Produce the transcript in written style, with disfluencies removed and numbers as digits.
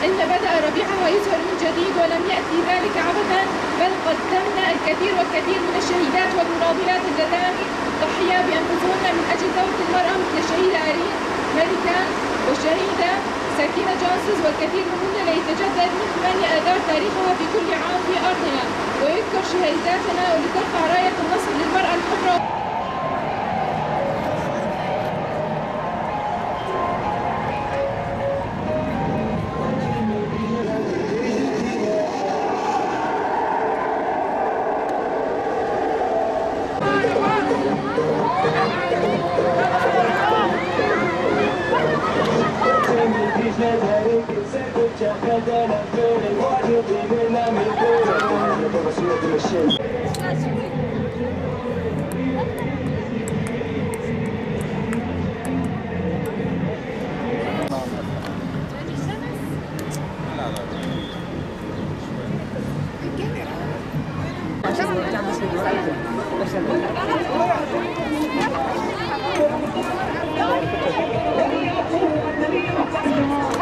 إن بدأ ربيعها يزهر من جديد ولم يأتي ذلك عبثا، بل قدمنا الكثير والكثير من الشهيدات والمناضلات اللذان ضحيا بأنفسهن من أجل ثورة المرأة، مثل الشهيدة أرين مالكان والشهيدة سكينة جونسز والكثير منهن ليتجدد من 8 آذار تاريخها في كل عام في أرضنا، ويذكر شهيداتنا ولترفع راية النصر للمرأة الحرة. Thank you.